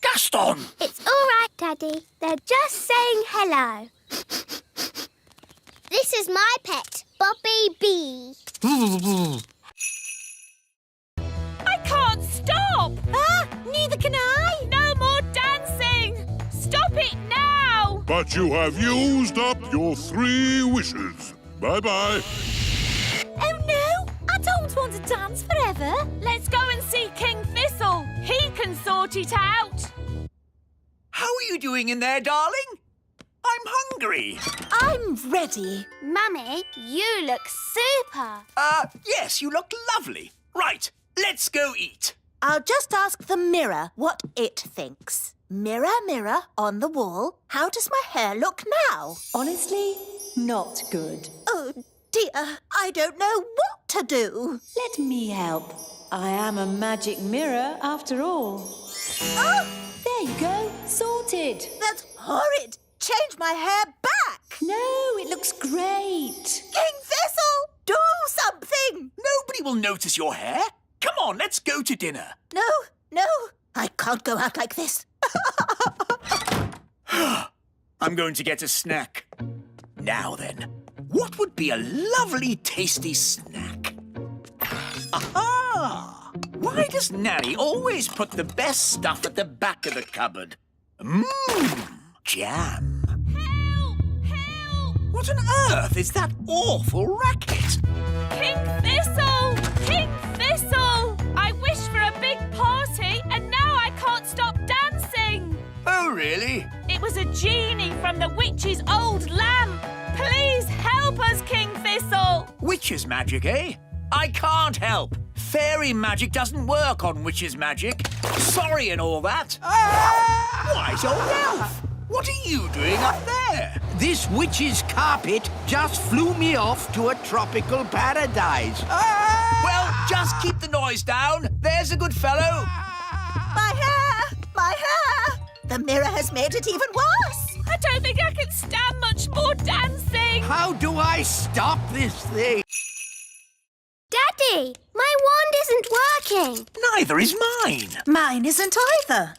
Gaston! It's all right, Daddy. They're just saying hello. This is my pet, Bobby Bee. I can't stop! Neither can I. No more dancing! Stop it now! But you have used up your 3 wishes. Bye-bye. Oh no, I don't want to dance forever. Let's go and see King Thistle. He can sort it out. How are you doing in there, darling? I'm hungry. I'm ready. Mummy, you look super. Yes, you look lovely. Right, let's go eat. I'll just ask the mirror what it thinks. Mirror, mirror on the wall, how does my hair look now? Honestly, not good. Oh, dear, I don't know what to do. Let me help. I am a magic mirror after all. Oh, There you go, sorted. that's horrid. Change my hair back. No, it looks great. King Thistle, do something. Nobody will notice your hair. Come on, let's go to dinner. No, I can't go out like this. I'm going to get a snack. Now then, what would be a lovely, tasty snack? Aha! Why does Nanny always put the best stuff at the back of the cupboard? Jam. Help! What on earth is that awful racket? King Thistle! King Thistle! I wished for a big party and now I can't stop dancing. Oh, really? It was a genie from the witch's old lamp. Please help us, King Thistle. Witch's magic, eh? I can't help. Fairy magic doesn't work on witch's magic. Sorry and all that. Wise old elf! What are you doing up there? This witch's carpet just flew me off to a tropical paradise. Well, just keep the noise down. There's a good fellow. My hair! My hair! The mirror has made it even worse. I don't think I can stand much more dancing. How do I stop this thing? Daddy, my wand isn't working. Neither is mine. Mine isn't either.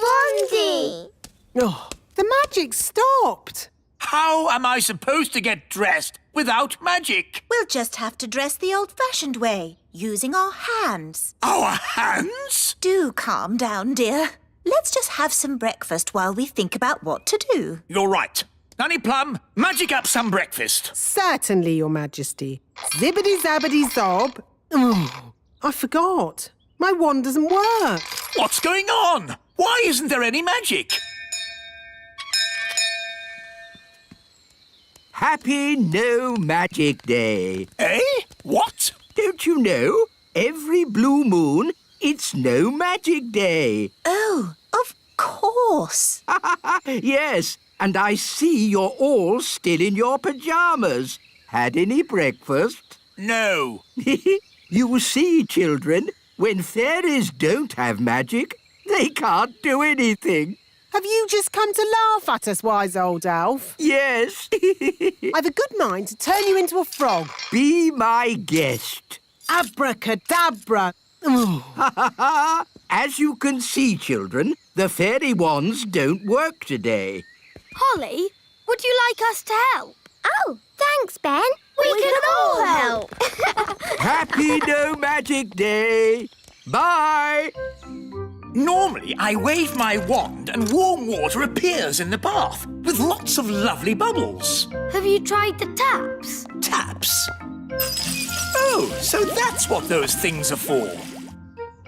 Wandy! Oh, the magic stopped. How am I supposed to get dressed without magic? We'll just have to dress the old-fashioned way, using our hands. Our hands? Do calm down, dear. Let's just have some breakfast while we think about what to do. You're right. Nanny Plum, magic up some breakfast. Certainly, Your Majesty. Zibbity-zabbity-zob. Oh, I forgot. My wand doesn't work. What's going on? Why isn't there any magic? Happy No Magic Day. Eh? What? Don't you know? Every blue moon, it's No Magic Day. Oh, of course. Yes, and I see you're all still in your pyjamas. Had any breakfast? No. You see, children, when fairies don't have magic, they can't do anything. Have you just come to laugh at us, wise old elf? Yes. I've a good mind to turn you into a frog. Be my guest. Abracadabra. As you can see, children, the fairy wands don't work today. Holly, would you like us to help? Oh, thanks, Ben. We can all help. Happy No Magic Day. Bye. Normally, I wave my wand and warm water appears in the bath with lots of lovely bubbles. Have you tried the taps? Taps? Oh, so that's what those things are for.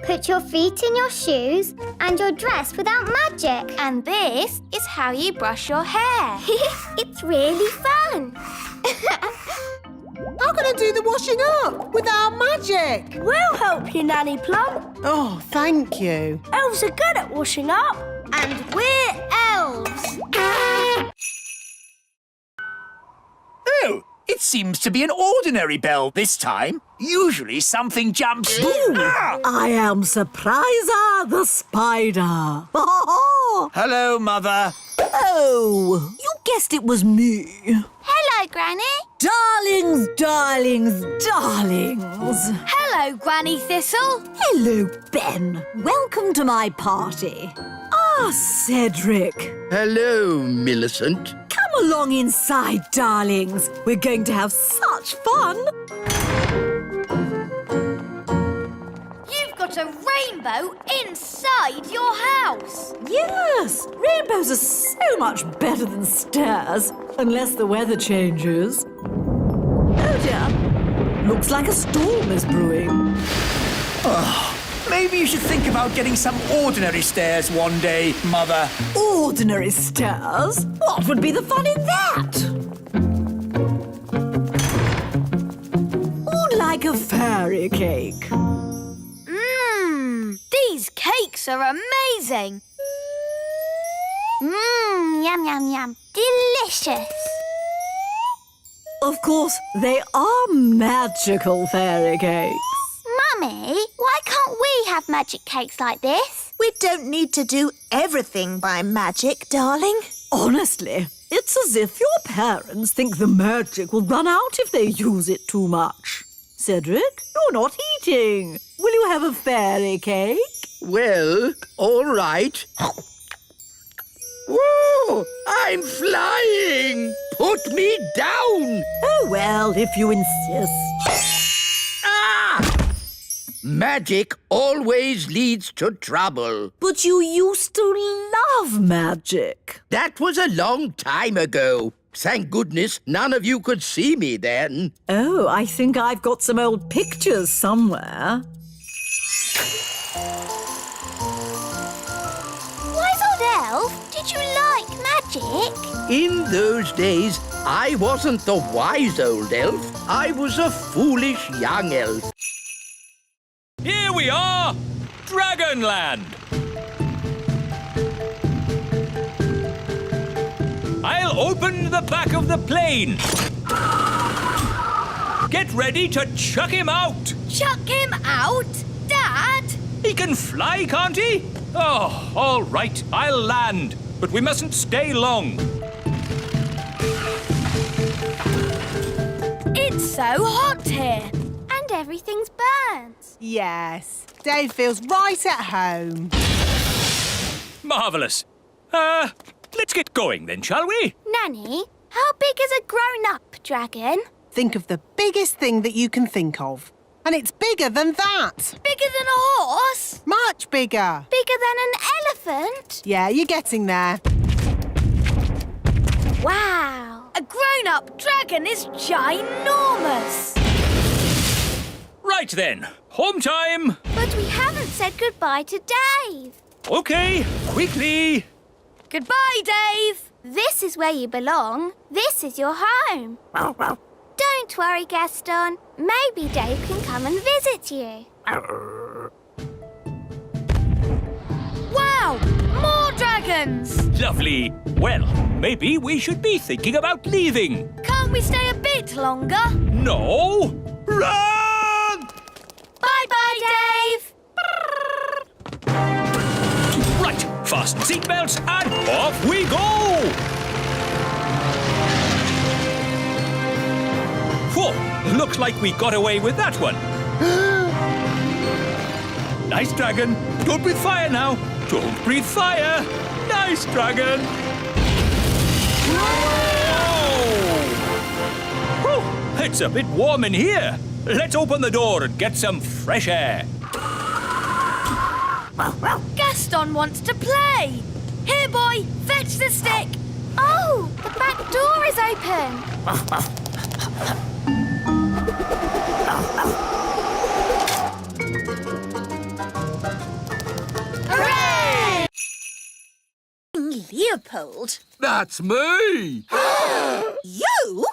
Put your feet in your shoes and you're dressed without magic. And this is how you brush your hair. It's really fun. How can I do the washing up without magic? We'll help you, Nanny Plum. Oh, thank you. Elves are good at washing up. And we're elves. Oh, it seems to be an ordinary bell this time. Usually something jumps... Ah! I am Surpriser the spider. Hello, Mother. Oh, you guessed it was me. Hello, Granny. Darlings, darlings, darlings. Hello, Granny Thistle. Hello, Ben. Welcome to my party. Ah, Cedric. Hello, Millicent. Come along inside, darlings. We're going to have such fun. You've got a rainbow inside your house. Yes, rainbows are so much better than stairs, unless the weather changes. Oh dear, looks like a storm is brewing. Oh, maybe you should think about getting some ordinary stairs one day, Mother. Ordinary stairs? What would be the fun in that? More like a fairy cake. Mmm, cakes are amazing. Yum, yum, yum. Delicious. Of course, they are magical fairy cakes. Mummy, why can't we have magic cakes like this? We don't need to do everything by magic, darling. Honestly, it's as if your parents think the magic will run out if they use it too much. Cedric, you're not eating. Will you have a fairy cake? Well, all right. Whoa! I'm flying! Put me down! Oh, well, if you insist. Ah! Magic always leads to trouble. But you used to love magic. That was a long time ago. Thank goodness none of you could see me then. Oh, I think I've got some old pictures somewhere. Wise old elf, did you like magic? In those days, I wasn't the wise old elf. I was a foolish young elf. Here we are! Dragonland! I'll open the back of the plane. Get ready to chuck him out. Chuck him out? Dad? He can fly, can't he? Oh, all right, I'll land. But we mustn't stay long. It's so hot here. And everything's burnt. Yes, Dave feels right at home. Marvellous. Let's get going then, shall we? Nanny, how big is a grown-up dragon? Think of the biggest thing that you can think of. And it's bigger than that. Bigger than a horse? Much bigger. Bigger than an elephant? Yeah, you're getting there. Wow. A grown-up dragon is ginormous. Right then, home time. But we haven't said goodbye to Dave. OK, quickly. Goodbye, Dave. This is where you belong. This is your home. Don't worry, Gaston. Maybe Dave can come and visit you. Wow! More dragons! Lovely. Well, maybe we should be thinking about leaving. Can't we stay a bit longer? No. Run! Bye-bye, Dave! Right, fasten seatbelts and off we go! Whoa, looks like we got away with that one. Nice dragon. Don't breathe fire now. Don't breathe fire. Nice dragon. Whoa! It's a bit warm in here. Let's open the door and get some fresh air. Gaston wants to play. Here, boy, fetch the stick. Oh, the back door is open. Hooray! Leopold? That's me! You?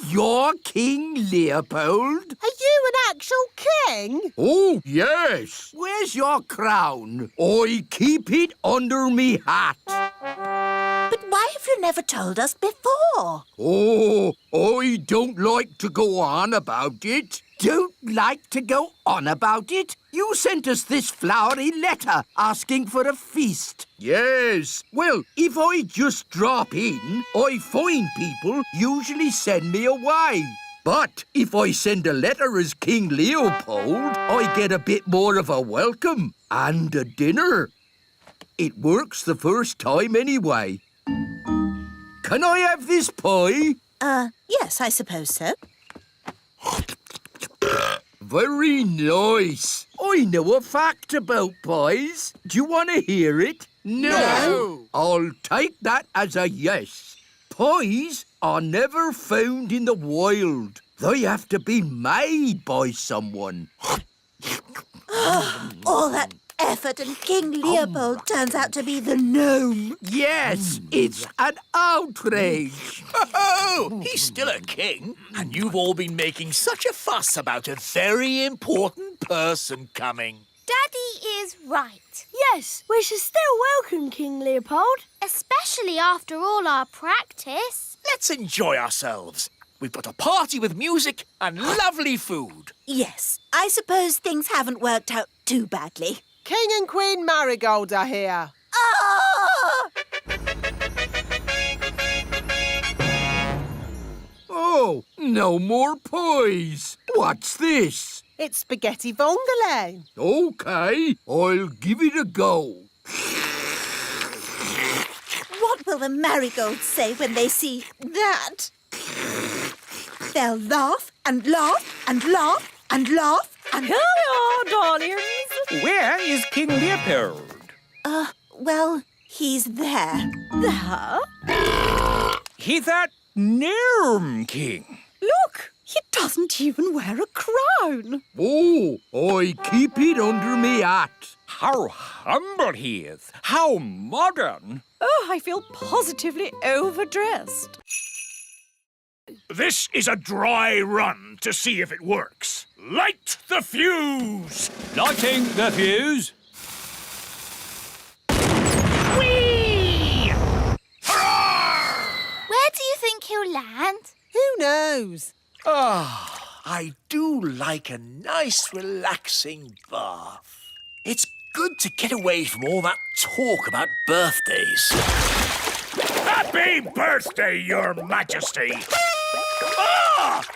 You're King Leopold? Are you an actual king? Oh, yes. Where's your crown? I keep it under me hat. But why have you never told us before? Oh, I don't like to go on about it. Don't like to go on about it? You sent us this flowery letter asking for a feast. Yes. Well, if I just drop in, I find people usually send me away. But if I send a letter as King Leopold, I get a bit more of a welcome and a dinner. It works the first time anyway. Can I have this pie? Yes, I suppose so. Very nice. I know a fact about pies. Do you want to hear it? No. I'll take that as a yes. Pies are never found in the wild. They have to be made by someone. All that effort and King Leopold turns out to be the gnome. Yes, it's an outrage. Oh, he's still a king, and you've all been making such a fuss about a very important person coming. Daddy is right. Yes, we should still welcome King Leopold. Especially after all our practice. Let's enjoy ourselves. We've got a party with music and lovely food. Yes, I suppose things haven't worked out too badly. King and Queen Marigold are here. Ah! Oh, no more pies. What's this? It's spaghetti vongole. OK, I'll give it a go. What will the marigolds say when they see that? They'll laugh and laugh and laugh and laugh and... Here we are, darlings. Where is King Leopold? Well, he's there. There? He's that gnome king. Look, he doesn't even wear a crown. Oh, I keep it under me hat. How humble he is. How modern. Oh, I feel positively overdressed. This is a dry run to see if it works. Light the fuse! Lighting the fuse. Whee! Where do you think he'll land? Who knows? I do like a nice, relaxing bath. It's good to get away from all that talk about birthdays. Happy birthday, Your Majesty!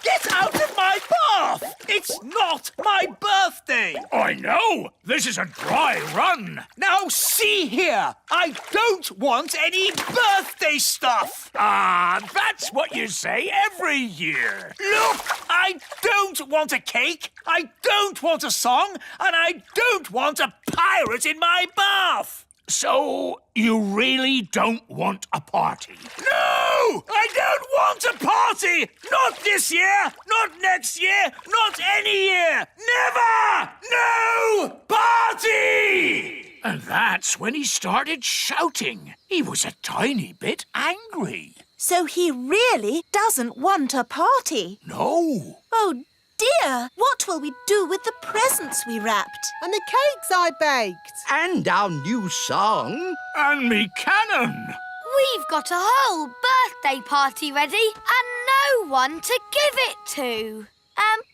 Get out of my bath! It's not my birthday! I know! This is a dry run! Now see here! I don't want any birthday stuff! That's what you say every year! Look! I don't want a cake, I don't want a song, and I don't want a pirate in my bath! So, you really don't want a party? No! I don't want a party! Not this year! Not next year! Not any year! Never! No party! And that's when he started shouting. He was a tiny bit angry. So he really doesn't want a party? No. Oh, dear! What will we do with the presents we wrapped? And the cakes I baked. And our new song. And me cannon. We've got a whole birthday party ready and no one to give it to.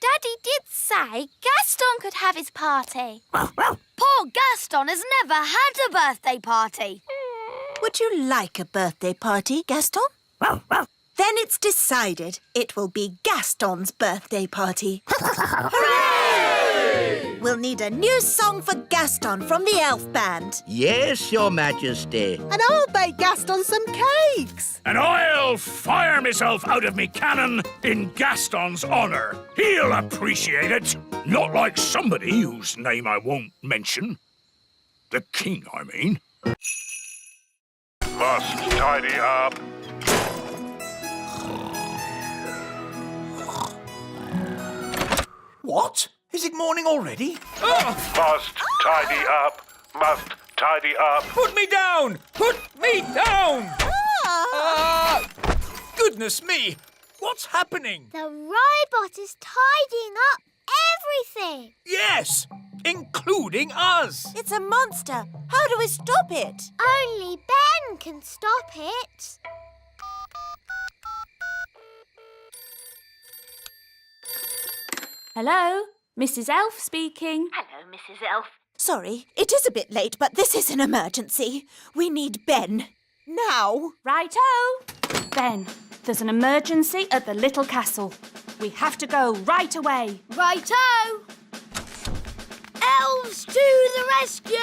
Daddy did say Gaston could have his party. Poor Gaston has never had a birthday party. Would you like a birthday party, Gaston? Then it's decided. It will be Gaston's birthday party. Hooray! We'll need a new song for Gaston from the elf band. Yes, Your Majesty. And I'll bake Gaston some cakes. And I'll fire myself out of me cannon in Gaston's honour. He'll appreciate it. Not like somebody whose name I won't mention. The king, I mean. Must tidy up. What? Is it morning already? Must tidy up. Must tidy up. Put me down! Put me down! Goodness me! What's happening? The robot is tidying up everything. Yes, including us. It's a monster. How do we stop it? Only Ben can stop it. Hello, Mrs. Elf speaking. Hello, Mrs. Elf. Sorry, it is a bit late, but this is an emergency. We need Ben. Now. Righto. Ben, there's an emergency at the little castle. We have to go right away. Righto! Elves to the rescue!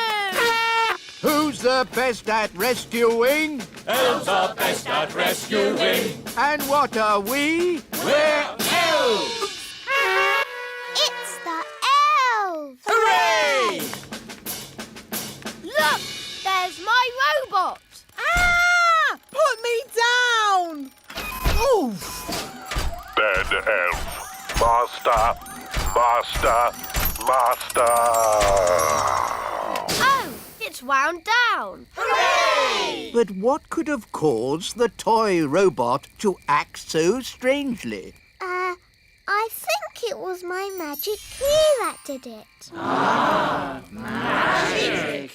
Who's the best at rescuing? Elves are best at rescuing. And what are we? We're elves! It's the elves! Hooray! Look! There's my robot! Ah! Put me down! Oof! Bed elf. Master. Oh, it's wound down. Hooray! But what could have caused the toy robot to act so strangely? I think it was my magic key that did it. Magic!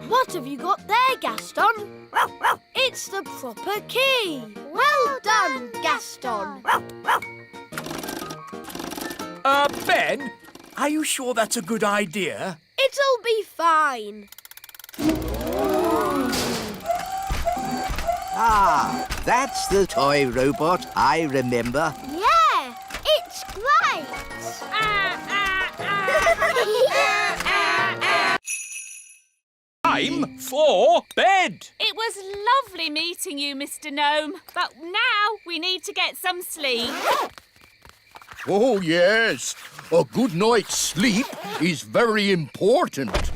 What have you got there, Gaston? It's the proper key. Well done, Gaston. Ben, are you sure that's a good idea? It'll be fine. Ah, that's the toy robot I remember. Yeah, it's great. Time for bed. It was lovely meeting you, Mr. Gnome. But now we need to get some sleep. Oh, yes. A good night's sleep is very important.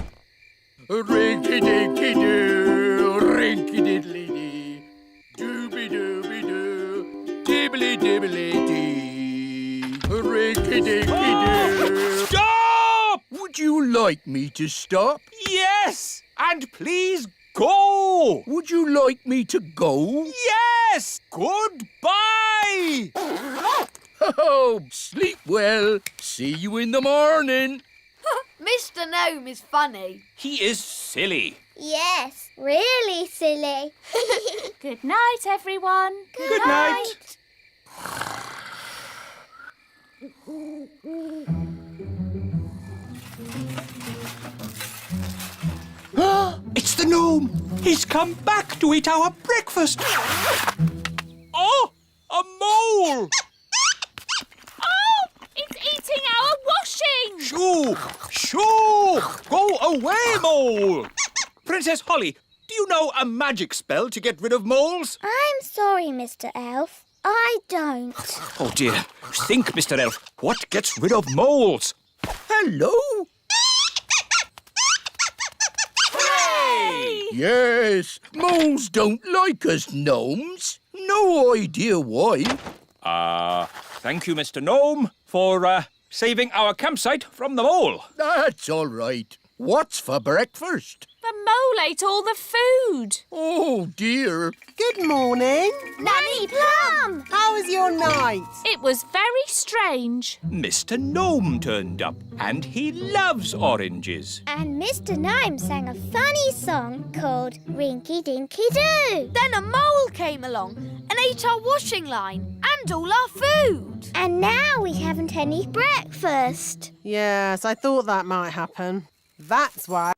Rinky-dinky-doo, rinky-diddly-dee, dooby-dooby-doo, dibbly-dibbly-dee, rinky-dinky-doo. Stop! Would you like me to stop? Yes! And please go! Would you like me to go? Yes! Goodbye! Oh, sleep well. See you in the morning. Mr. Gnome is funny. He is silly. Yes, really silly. Good night, everyone. Good night. It's the gnome. He's come back to eat our breakfast. Oh, a mole! Oh, it's eating our washing. Shoo! Shoo! Go away, mole! Princess Holly, do you know a magic spell to get rid of moles? I'm sorry, Mr. Elf. I don't. Oh, dear. Think, Mr. Elf. What gets rid of moles? Hello? Hooray! Yes, moles don't like us gnomes. No idea why. Thank you, Mr. Gnome, for saving our campsite from the mole. That's all right. What's for breakfast? The mole ate all the food. Oh, dear. Good morning. Nanny Plum! How was your night? It was very strange. Mr. Gnome turned up, and he loves oranges. And Mr. Gnome sang a funny song called Rinky Dinky Doo. Then a mole came along and ate our washing line and all our food. And now we haven't any breakfast. Yes, I thought that might happen. That's why...